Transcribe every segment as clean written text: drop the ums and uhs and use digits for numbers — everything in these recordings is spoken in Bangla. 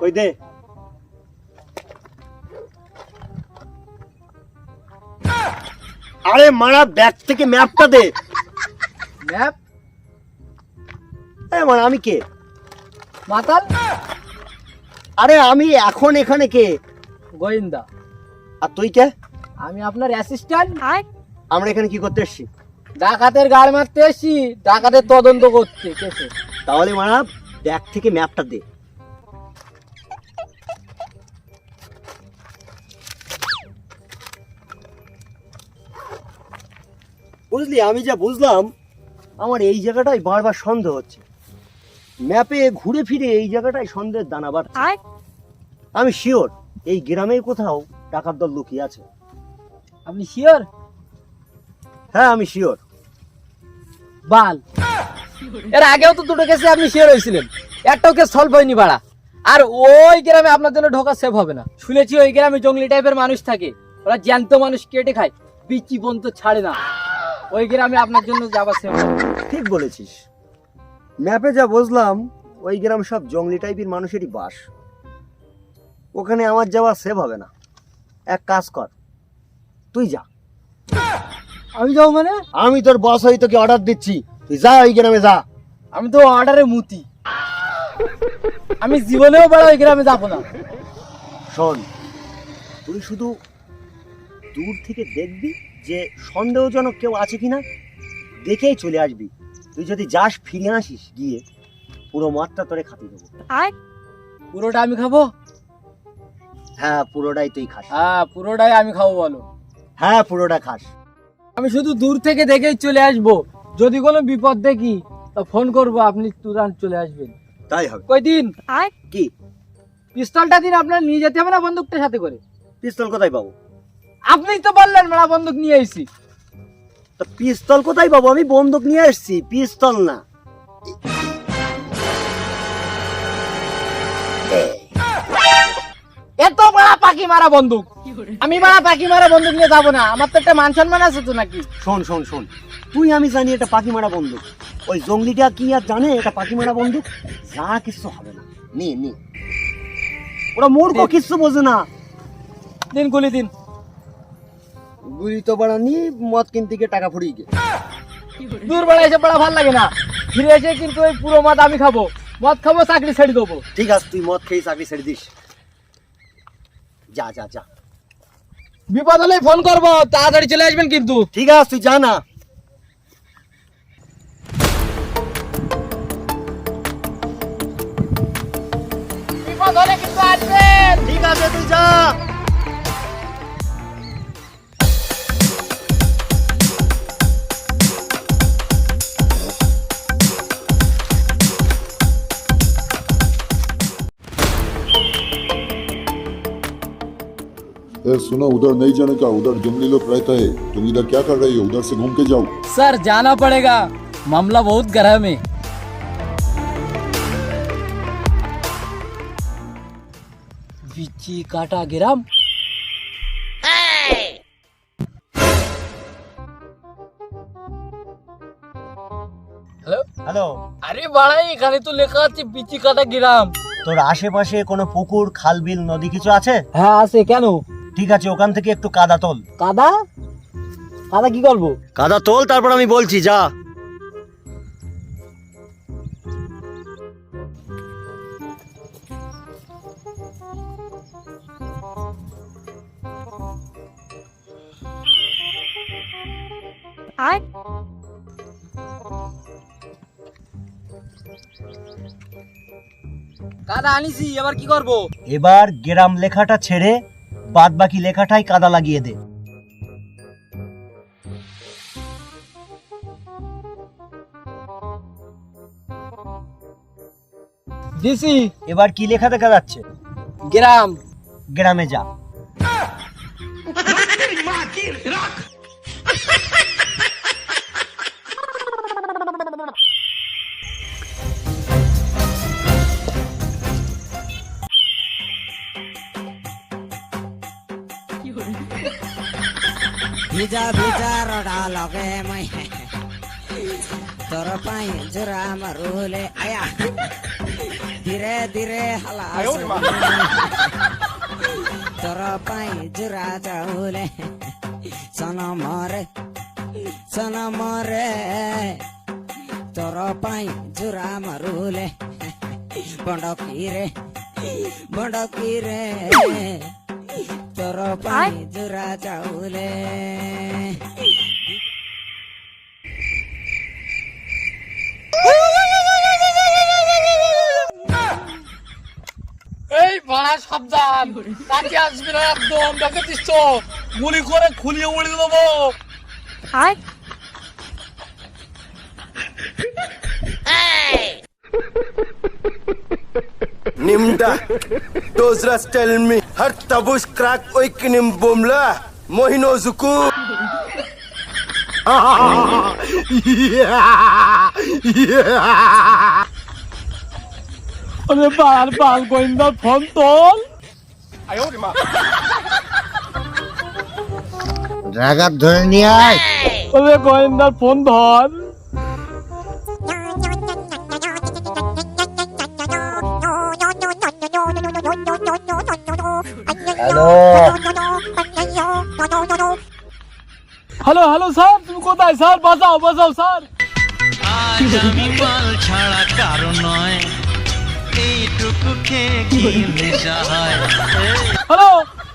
কই দে। আরে মারা ব্যাগ থেকে ম্যাপটা দে। ম্যাপ? মানে আমি কে? মাতাল? আরে আমি এখন এখানে কে? গোয়েন্দা। আর তুই কে? আমি আপনার অ্যাসিস্ট্যান্ট। আমরা এখানে কি করতে এসেছি? ডাকাতের গাড় মারতে এসছি, ডাকাতের তদন্ত করতে। কেসে তাহলে মারা ব্যাগ থেকে ম্যাপটা দে। বুঝলি, আমি যা বুঝলাম আমার এই জায়গাটাই বারবার সন্দেহ হচ্ছে। ম্যাপে ঘুরে ফিরে এই জায়গাটাই সন্দেহের দানা বাড়ছে। আমি শিওর এই গ্রামে কোথাও ডাকাত দল লুকিয়ে আছে। আপনি শিওর? হ্যাঁ আমি শিওর। বাল, এর আগেও তো দুটো কেসে আপনি শিওর হয়েছিলেন, একটাও কেস সলভ হয়নি বাড়া। আর ওই গ্রামে আপনার জন্য ঢোকা সেফ হবে না। শুনেছি ওই গ্রামে জঙ্গলি টাইপের মানুষ থাকে, ওরা জ্যান্ত মানুষ কেটে খায়, বিচি পর্যন্ত ছাড়ে না। ওই গ্রামে আপনার জন্য যাওয়া সেফ হবে। ঠিক বলেছিস, ম্যাপে যা বুঝলাম ওই গ্রাম সব জঙ্গলি টাইপের মানুষেরই বাস। ওখানে আমার যাওয়া সেভ হবে না। এক কাজ কর, তুই যা। আমি যাবো মানে? আমি তোর বস হয়ে তোকে অর্ডার দিচ্ছি, তুই যা ওই গ্রামে যা। আমি তো অর্ডারে মুতি, আমি জীবনেও বড় ওই গ্রামে যাবো না। শোন, তুই শুধু দূর থেকে দেখবি যে সন্দেহজনক কেউ আছে কিনা, দেখেই চলে আসবি। তুই যদি যাস ফিরে আসিস গিয়ে পুরো মদটা তোরে খাতি দেবো। পুরোটা আমি খাবো? হ্যাঁ পুরোটাই তুই খাস। হ্যাঁ পুরোটাই আমি খাবো। বলো। হ্যাঁ পুরোটা খাস। আমি শুধু দূর থেকে দেখেই চলে আসবো, যদি কোনো বিপদ দেখি তা ফোন করবো, আপনি তুরন্ত চলে আসবেন। তাই হবে। কই দিন? কি? পিস্তলটা দিন, আপনার নিয়ে যেতে হবে না বন্দুকটা সাথে করে? পিস্তল কোথায় পাবো? আপনিই তো বললেন মেলা বন্দুক নিয়ে এসেছি। তো পিস্তল কোথায় পাবো? আমি বন্দুক নিয়ে এসেছি, পিস্তল না। এত বড় পাখি মারা বন্দুক, আমি বড় পাখি মারা বন্দুক নিয়ে যাবো না। আমার তো একটা মান সম্মান আছে তো নাকি? শোন শোন শোন, তুই আমি জানি এটা পাখি মারা বন্দুক, ওই জঙ্গলিটা কি আর জানে এটা পাখি মারা বন্দুক? যা কিছু হবে না, নে নে। ওরা মূর্খ, কিচ্ছু বোঝে না। দিন গুলি দিন। গুলি তো বাড়া নি, মদ কিনতে গিয়ে টাকা ফুরিয়ে গে। দূর বেলা এসে বড় ভালো লাগে না, ফিরে এসে কিন্তু ওই পুরো মদ আমি খাবো। মদ খাবো, চাকরি ছেড়ে দেবো। ঠিক আছে, তুই মদ খেয়ে চাকরি ছেড়ে দিস। যা যা যা। বিপদ হলে ফোন করবো, তাড়াতাড়ি চলে আসবেন কিন্তু। ঠিক আছে তুই যা না। বিপদ হলে কিন্তু আসবেন। ঠিক আছে তুই যা। सुनो, उधर नहीं जाने का, उधर जंगली लोग रहता है। तुम इधर क्या कर रही हो? उधर से घूम के जाओ। सर जाना पड़ेगा, मामला बहुत गर्म है। बिची काटा गिराम। Hello hello. আরে বাড়াই, এখানে তো লেখা আছে বিচি কাটা গ্রাম। তোর আশেপাশে কোনো পুকুর, খাল, বিল, নদী কিছু আছে? হ্যাঁ আছে। কেন? ঠিক আছে, ওখান থেকে একটু কাদা তোল। কাদা? কাদা কি করবো? কাদা তোল, তারপর আমি বলছি যা। কাদা আনিছি, এবার কি করবো? এবার গ্রাম লেখাটা ছেড়ে বাদ বাকি লেখাটাই কাদা লাগিয়ে দে। দিছি। এবার কি লেখা দেখা যাচ্ছে? গ্রাম। গ্রামে যা। ভিজা ভিজা রডা লগে মই তোর পাই জোরা আমার রুলে আয়া ধীরে ধীরে হালা তোর পাই জুরা চাউলে সনমরে তোর পাই জুরা মারুলে বড়কিরে তোর পাই জুরা চাউলে এই ভাড়া সাবধান, তাকে আসবি না একদম, ডাকে দিচ্ছ গুলি করে খুলিয়ে উড়িয়ে দেবো। Nimda, Dozras tell me, har tabush crack oikinim bomla, mohino zuku. আরে বাল গোয়েন্দার ফোন তোল। ড্রাগার ধরে নিয়ে আয়। ওরে গোয়েন্দার ফোন ধর। হ্যালো হ্যালো স্যার, তুমি কোথায় স্যার? বাঁচাও স্যার। আজ আমি বল ছাড়া কারো নয়, এইটুকু খেয়ে কি নেশা হয়।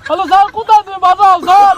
হ্যালো স্যার, কোথায় তুমি? বাঁচাও স্যার।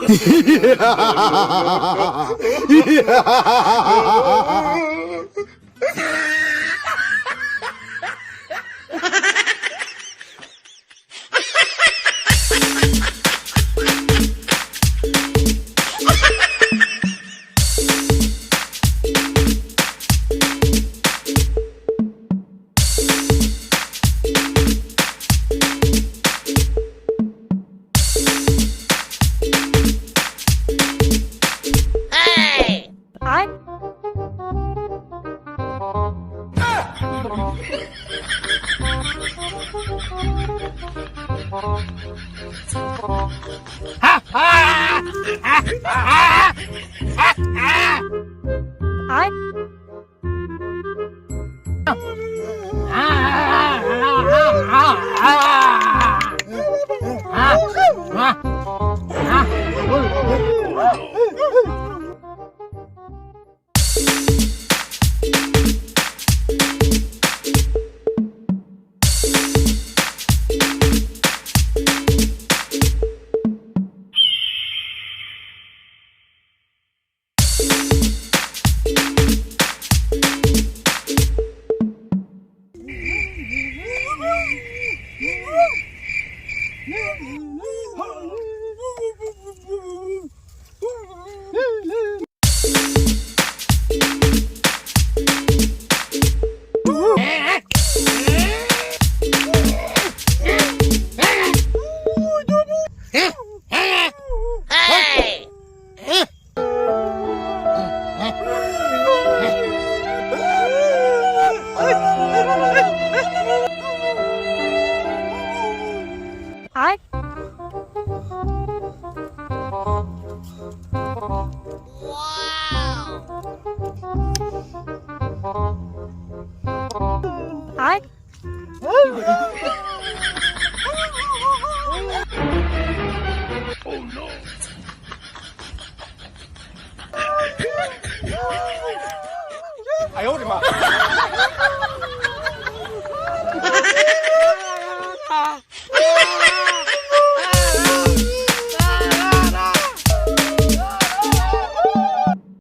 Ayo,